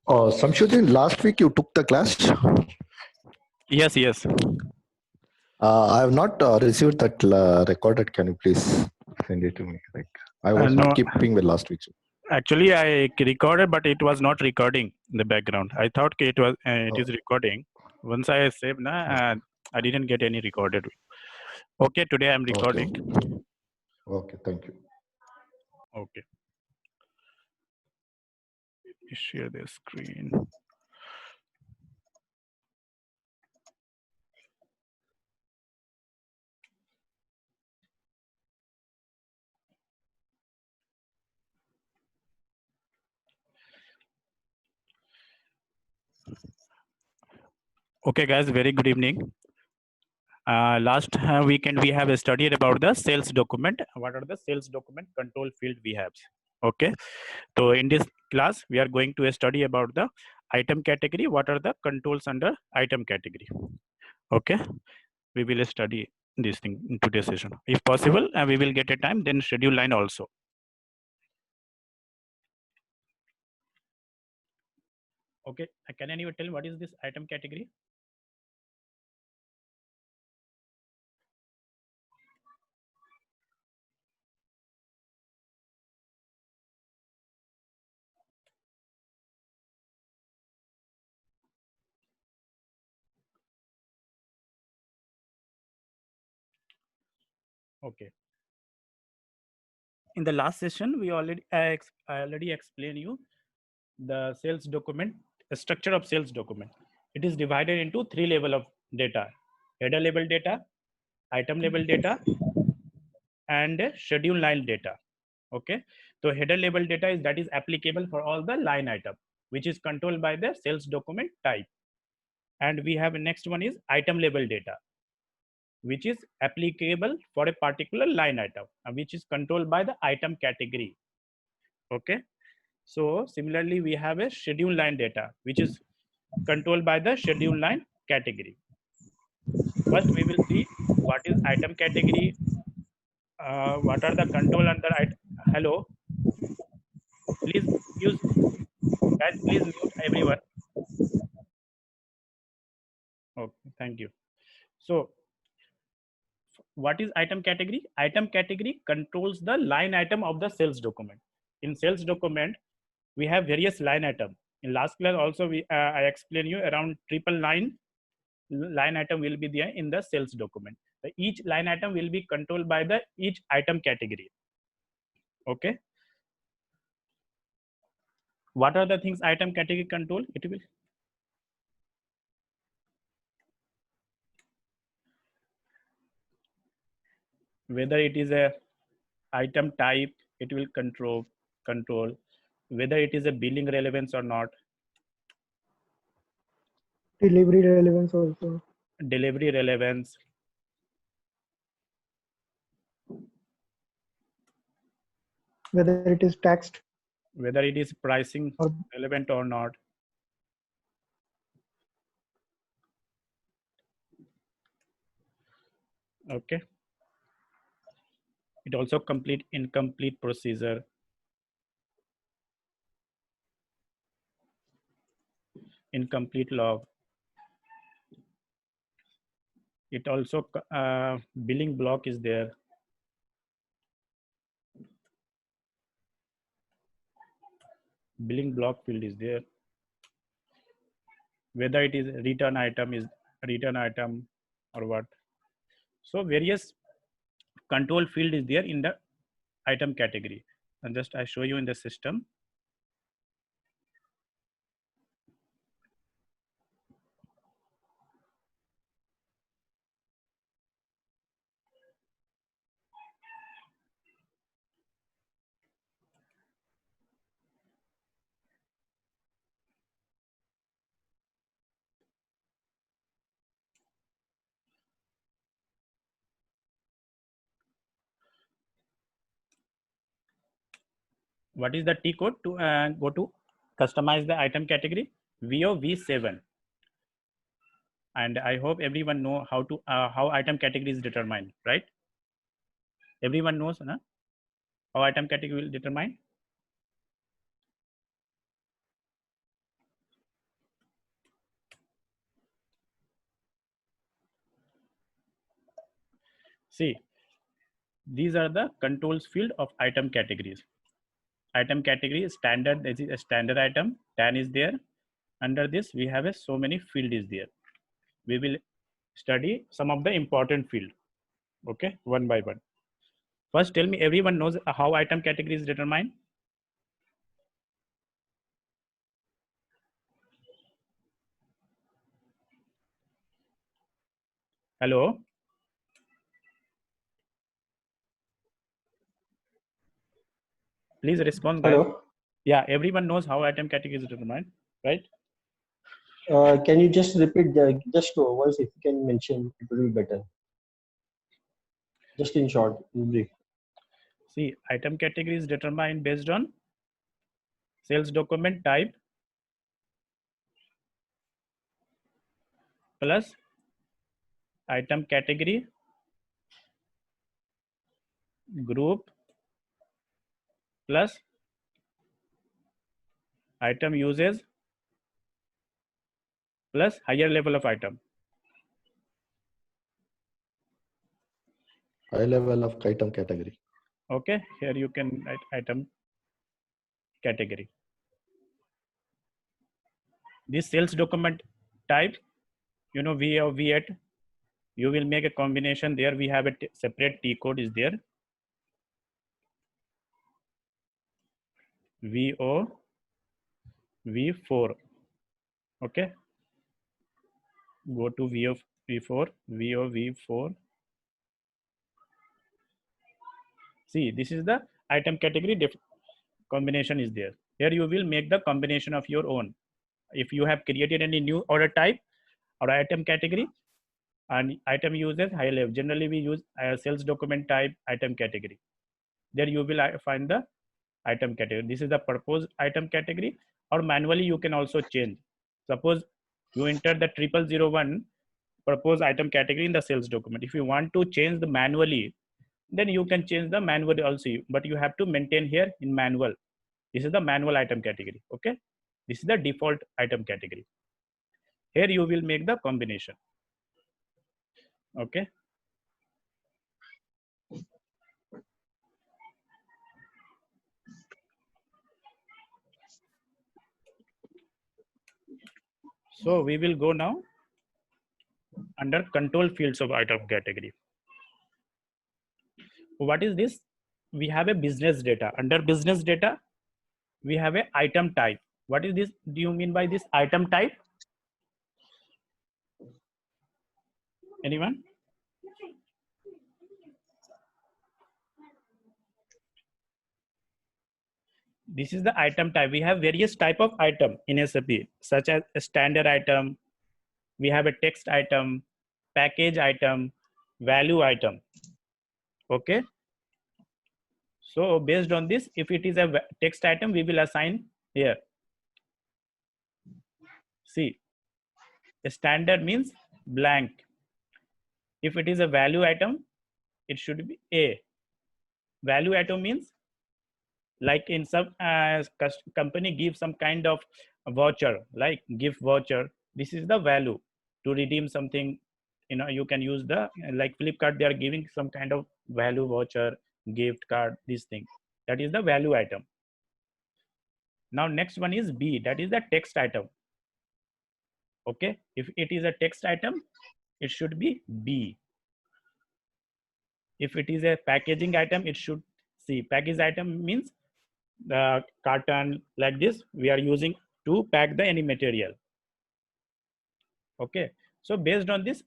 Samshuddin, last week you took the class. Yes, yes. I have not received that recorded. Can you please send it to me? Like I was No, not keeping the last week. actually, I recorded, but it was not recording in the background. I thought it was. It is recording. Once I saved, I didn't get any recorded. Okay, today I'm recording. Okay, thank you. Okay. Let me share the screen. Okay, guys, very good evening. Last weekend we have studied about the sales document. What are the sales document control field we have? Okay, so in this class we are going to study about the item category. What are the controls under item category? Okay, we will study this thing in today's session. If possible, we will get a time, then schedule line also. Okay, can anyone tell what is this item category? Okay. In the last session, we already I already explained you the sales document, the structure of sales document. It is divided into three level of data: header level data, item level data, and schedule line data. Okay, so header level data is that is applicable for all the line item, which is controlled by the sales document type. And we have next one is item level data, which is applicable for a particular line item, which is controlled by the item category. Okay, so similarly we have a schedule line data, which is controlled by the schedule line category. First we will see what is item category, what are the control under item. Hello, please use, guys, please mute everyone. Okay, thank you. So what is item category? Item category controls the line item of the sales document. In sales document, we have various line item. In last class also I explained you around triple line item will be there in the sales document. So each line item will be controlled by the each item category. Okay. What are the things item category control? It will whether it is a item type, it will control whether it is a billing relevance or not, delivery relevance also, delivery relevance, whether it is taxed, whether it is pricing or relevant or not. Okay, it also complete incomplete procedure, incomplete log. It also billing block is there. Billing block field is there. Whether it is return item is return item or what. So various control field is there in the item category. And just I show you in the system. What is the T code to go to customize the item category? VOV7. And I hope everyone know how to how item category is determined, right? Everyone knows, no? How item category will determine. See, these are the controls field of item categories. Item category is standard. This is a standard item. TAN is there. Under this, we have so many field is there. We will study some of the important field. Okay, one by one. First, tell me, everyone knows how item category is determined? Hello? Please respond, guys. Hello. Yeah, everyone knows how item category is determined, right? Can you just repeat just once? If you can mention, it will be better. Just in short, in brief. See, item category is determined based on sales document type plus item category group plus item uses plus higher level of item. High level of item category. Okay, here you can write item category. This sales document type, you know, V or V8, you will make a combination there. We have a separate T code is there. VO V4. Okay. Go to VO V4, VO V4. See, this is the item category combination is there. Here you will make the combination of your own. If you have created any new order type or item category and item uses high level, generally we use sales document type item category. There you will find the item category. This is the proposed item category, or manually you can also change. Suppose you enter the 0001 proposed item category in the sales document. If you want to change the manually, then you can change the manually also, but you have to maintain here in manual. This is the manual item category. Okay, this is the default item category. Here you will make the combination. Okay. So we will go now under control fields of item category. What is this? We have a business data. Under business data, we have a item type. What is this? Do you mean by this item type? Anyone? This is the item type. We have various type of item in SAP, such as a standard item. We have a text item, package item, value item. Okay. So based on this, if it is a text item, we will assign here. See, a standard means blank. If it is a value item, it should be A. Value item means like in some company gives some kind of voucher, like gift voucher. This is the value to redeem something. You know, you can use the, like Flipkart, they are giving some kind of value voucher, gift card, this thing. That is the value item. Now next one is B, that is the text item. Okay, if it is a text item, it should be B. If it is a packaging item, it should C. Package item means the carton, like this we are using to pack the any material. Okay, so based on this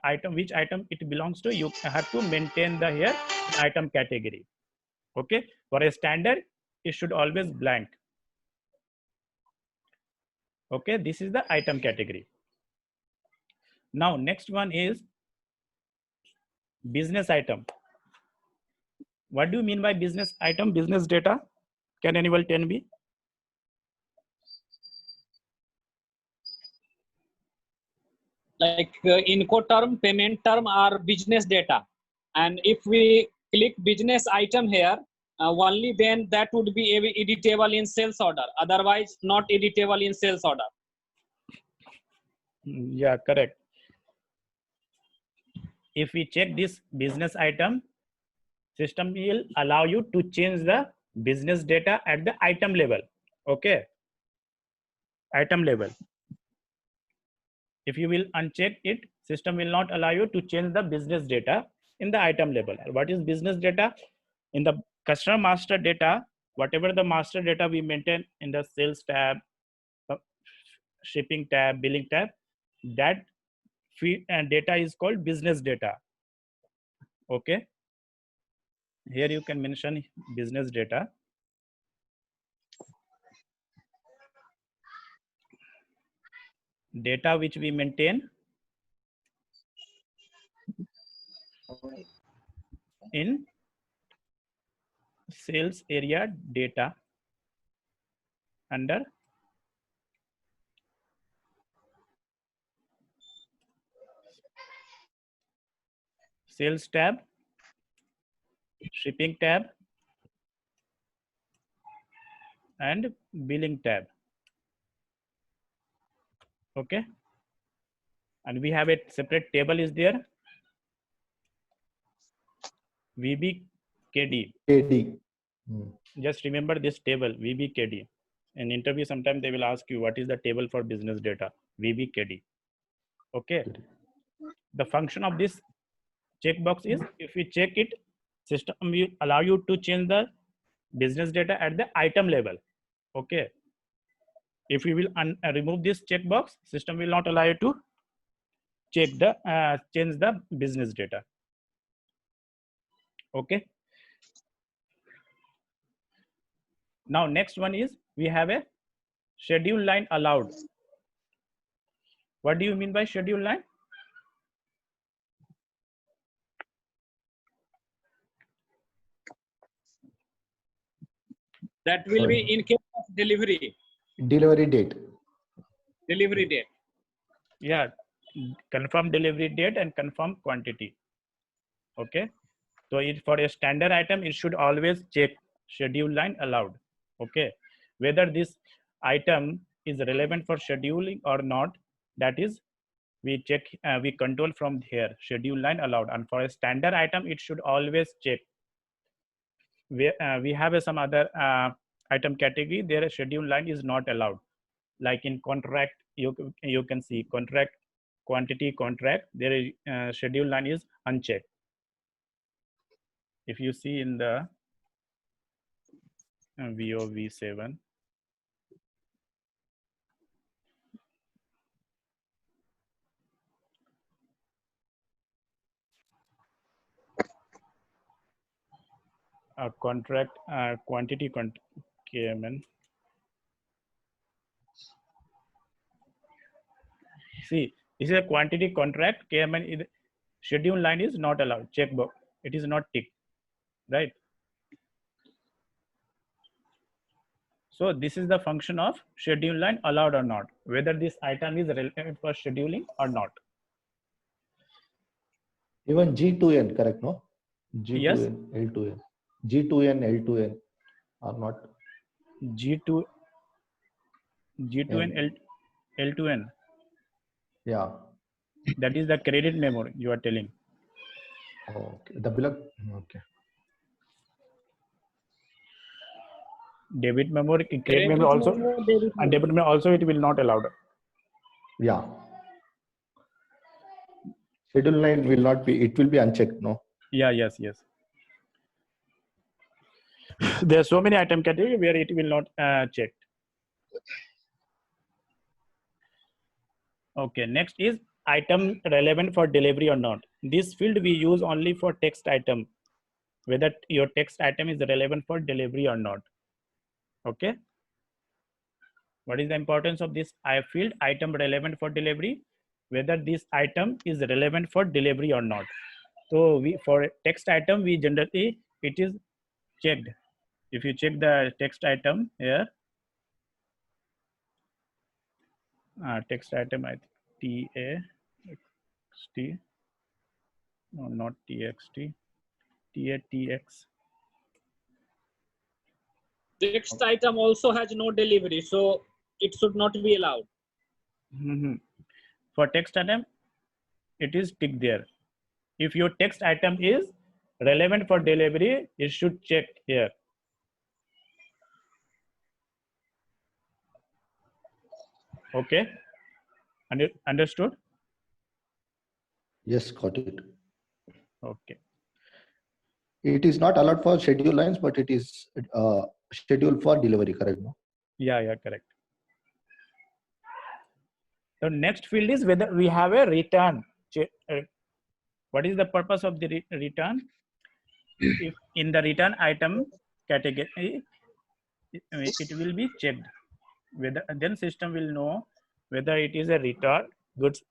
item, which item it belongs to, you have to maintain the here item category. Okay, for a standard, it should always blank. Okay, this is the item category. Now next one is business item. What do you mean by business item? Business data? Can anyone tell me? Like Incoterm, payment term are business data. And if we click business item here, only then that would be editable in sales order. Otherwise, not editable in sales order. Yeah, correct. if we check this business item, system will allow you to change the business data at the item level. Okay, item level. If you will uncheck it, system will not allow you to change the business data in the item level. What is business data? In the customer master data, whatever the master data we maintain in the sales tab, shipping tab, billing tab, that feed and data is called business data. Okay, here you can mention business data. Data which we maintain in sales area data under sales tab, shipping tab, and billing tab. Okay, and we have a separate table is there, VBKD. KD. Just remember this table, VBKD. In interview sometime they will ask you what is the table for business data, VBKD. Okay, the function of this checkbox is, if you check it, system will allow you to change the business data at the item level. Okay, if you will remove this checkbox, system will not allow you to check the change the business data. Okay, now next one is, we have a schedule line allowed. What do you mean by schedule line? That will be in case of delivery. Delivery date. Delivery date. Yeah, confirm delivery date and confirm quantity. Okay, so for a standard item, it should always check schedule line allowed. Okay, whether this item is relevant for scheduling or not, that is we check, we control from here, schedule line allowed. And for a standard item, it should always check. We have some other item category, their schedule line is not allowed. Like in contract, you can see contract, quantity contract, their schedule line is unchecked. If you see in the VOV7, contract quantity KMN. See, this is a quantity contract KMN. Schedule line is not allowed. Checkbox. It is not ticked, right? So this is the function of schedule line allowed or not, whether this item is relevant for scheduling or not. Even G2N, correct, no? G2N, Yes. L2N. G2N, L2N are not. G2 and L2N. Yeah. That is the credit memo you are telling. Okay. The bill. Okay. Debit memo, credit memo also, and debit memo also it will not allowed. Yeah. Schedule line will not be, it will be unchecked, no? Yeah, yes. There are so many item category where it will not checked. Okay, next is item relevant for delivery or not. This field we use only for text item, whether your text item is relevant for delivery or not. Okay. What is the importance of this field, item relevant for delivery? Whether this item is relevant for delivery or not. So we, for text item, we generally, it is checked. If you check the text item here, text item, I think TAXT, no, not TXT, TATX. Text item also has no delivery, so it should not be allowed. For text item, it is ticked there. If your text item is relevant for delivery, it should check here. Okay, understood? Yes, got it. Okay. It is not allowed for schedule lines, but it is scheduled for delivery, correct? No? Yeah, correct. The next field is whether we have a return. What is the purpose of the return? If in the return item category, it will be checked. Whether then system will know whether it is a return, goods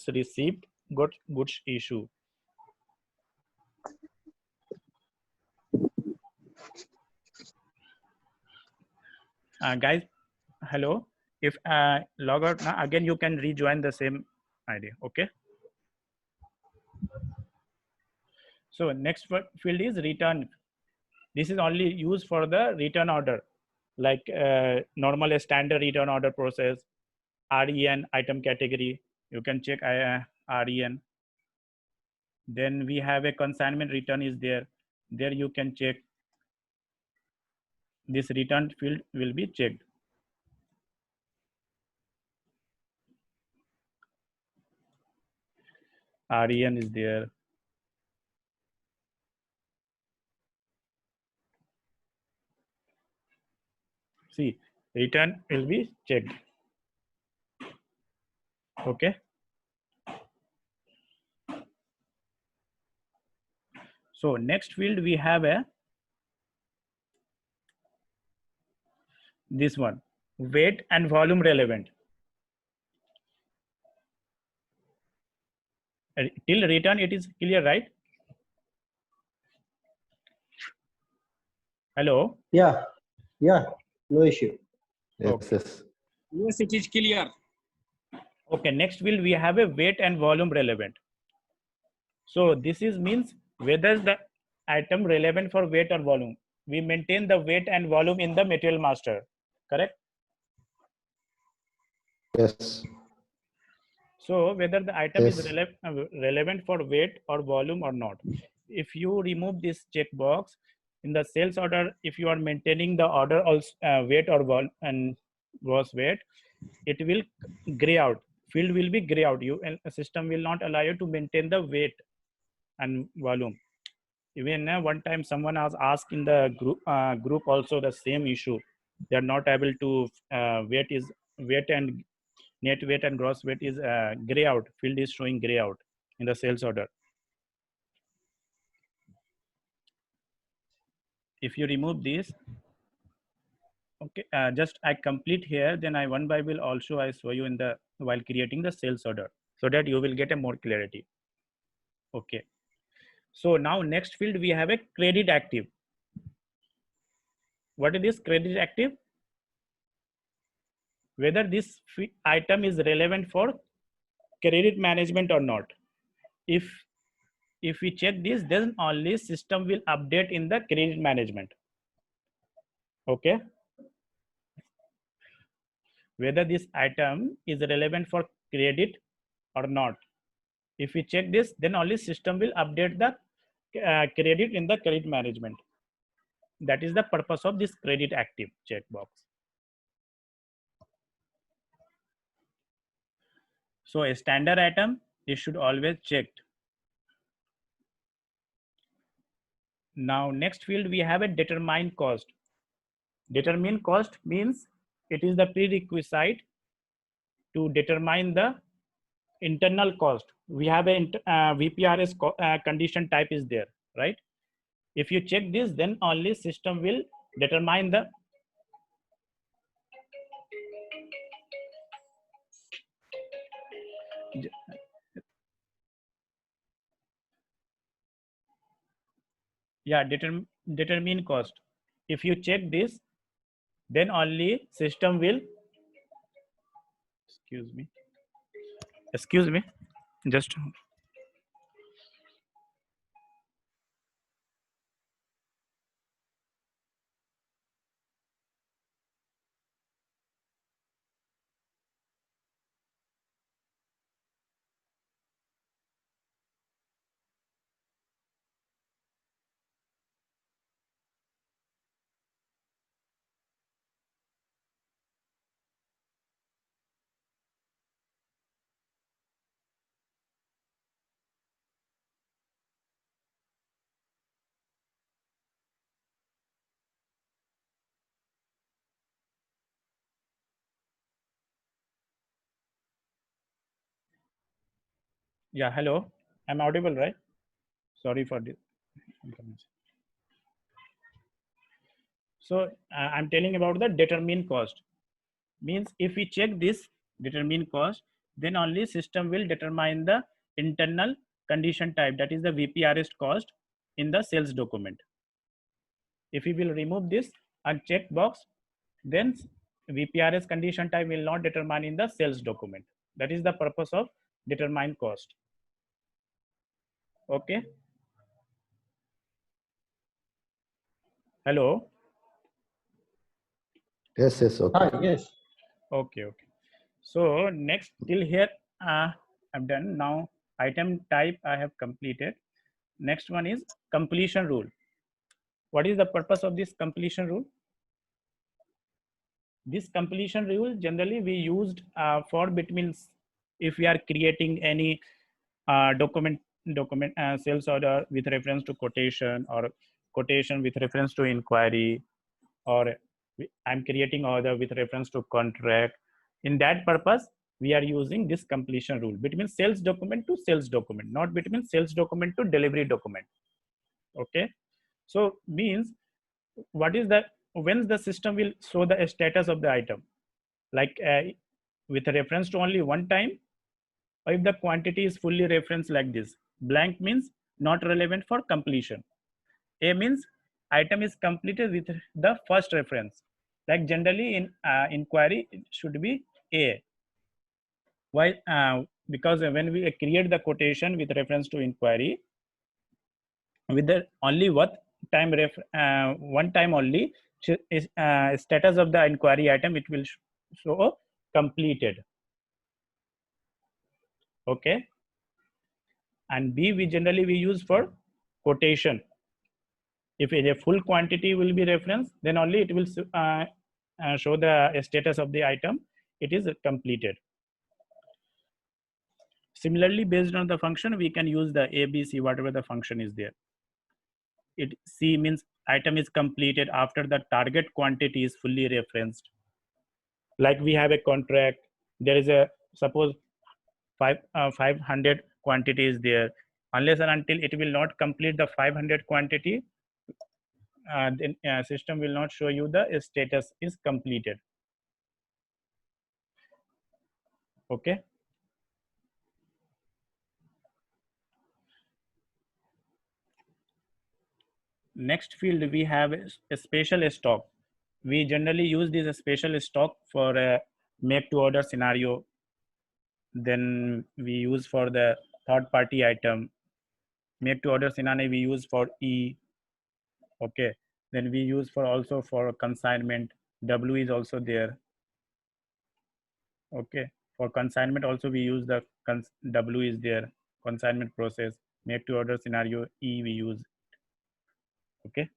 received, goods issue. Guys, hello. If log out now, again you can rejoin the same idea. Okay. So next field is return. This is only used for the return order, like normal standard return order process, REN item category. You can check REN. Then we have a consignment return is there. There you can check. This return field will be checked. REN is there. See, return will be checked. Okay. So next field we have this one, weight and volume relevant. Till return it is clear, right? Hello. Yeah, no issue. Yes, Okay. yes. Yes, it is clear. Okay, next field we have a weight and volume relevant. So this is means whether the item relevant for weight or volume. We maintain the weight and volume in the material master, correct? Yes. So whether the item is Yes. relevant for weight or volume or not. If you remove this checkbox in the sales order, if you are maintaining the order also weight or volume and gross weight, it will gray out. Field will be gray out. A system will not allow you to maintain the weight and volume. Even one time someone has asked in the group also the same issue. They are not able to weight and net weight and gross weight is gray out. Field is showing gray out in the sales order. If you remove this, okay, just I complete here, then I one by will also I show you in the while creating the sales order, so that you will get a more clarity. Okay. So now next field we have a credit active. What is this credit active? Whether this item is relevant for credit management or not. If we check this, then only system will update in the credit management. Okay. Whether this item is relevant for credit or not. If we check this, then only system will update the credit in the credit management. That is the purpose of this credit active checkbox. So a standard item, it should always checked. Now next field we have a determine cost. Determine cost means it is the prerequisite to determine the internal cost. We have a VPRS condition type is there, right? If you check this, then only system will determine the determine cost. If you check this, then only system will excuse me just Yeah, hello. I'm audible, right? Sorry for this information. So I'm telling about the determine cost. Means if we check this determine cost, then only system will determine the internal condition type, that is the VPRS cost in the sales document. If we will remove this unchecked box, then VPRS condition type will not determine in the sales document. That is the purpose of determine cost. Okay. Hello. Yes, yes, okay. Ah, yes. Okay. So next till here I've done. Now item type I have completed. Next one is completion rule. What is the purpose of this completion rule? This completion rule generally we used for between, if we are creating any document sales order with reference to quotation, or quotation with reference to inquiry, or I'm creating order with reference to contract. In that purpose, we are using this completion rule between sales document to sales document, not between sales document to delivery document. Okay. So means what is that? When the system will show the status of the item, like with a reference to only one time, or if the quantity is fully referenced like this. Blank means not relevant for completion. A means item is completed with the first reference. Like generally in inquiry, it should be A. Why? Because when we create the quotation with reference to inquiry, with the only one time only is status of the inquiry item, it will show completed. Okay. And B we generally use for quotation. If a full quantity will be referenced, then only it will show the status of the item, it is completed. Similarly, based on the function, we can use the ABC, whatever the function is there. It C means item is completed after the target quantity is fully referenced. Like we have a contract, there is a suppose 500 quantity is there. Unless and until it will not complete the 500 quantity, then system will not show you the status is completed. Okay. Next field we have a special stock. We generally use this special stock for a make to order scenario. Then we use for the third party item. Make to order scenario we use for E. Okay. Then we use for also for consignment. W is also there. Okay. For consignment also we use the W is there. Consignment process. Make to order scenario E we use. Okay.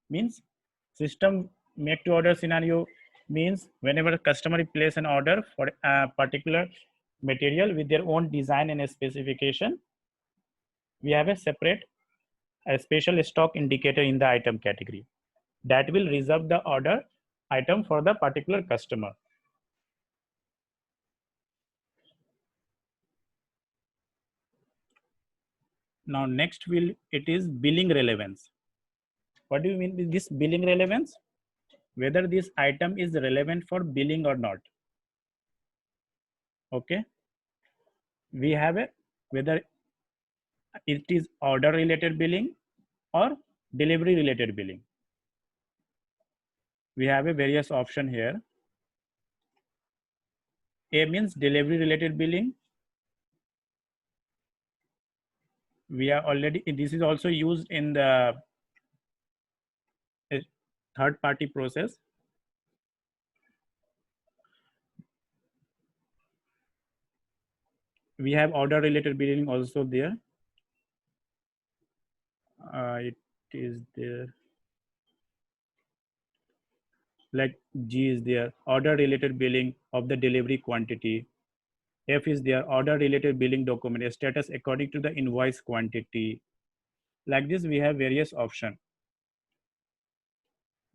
Means system make to order scenario means whenever customer place an order for a particular material with their own design and specification, we have a special stock indicator in the item category that will reserve the order item for the particular customer. Now next it is billing relevance. What do you mean with this billing relevance? Whether this item is relevant for billing or not. Okay. We have a whether it is order related billing or delivery related billing. We have a various option here. A means delivery related billing. We are already, this is also used in the third party process. We have order related billing also there. It is there. Like G is there, order related billing of the delivery quantity. F is there, order related billing document status according to the invoice quantity. Like this, we have various options.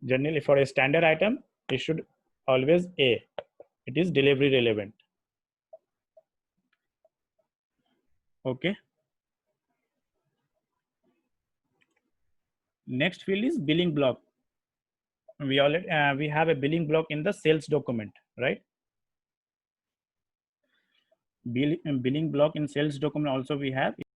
Generally, for a standard item, it should always A. It is delivery relevant. Okay. Next field is billing block. We have a billing block in the sales document, right? Billing block in sales document also we have.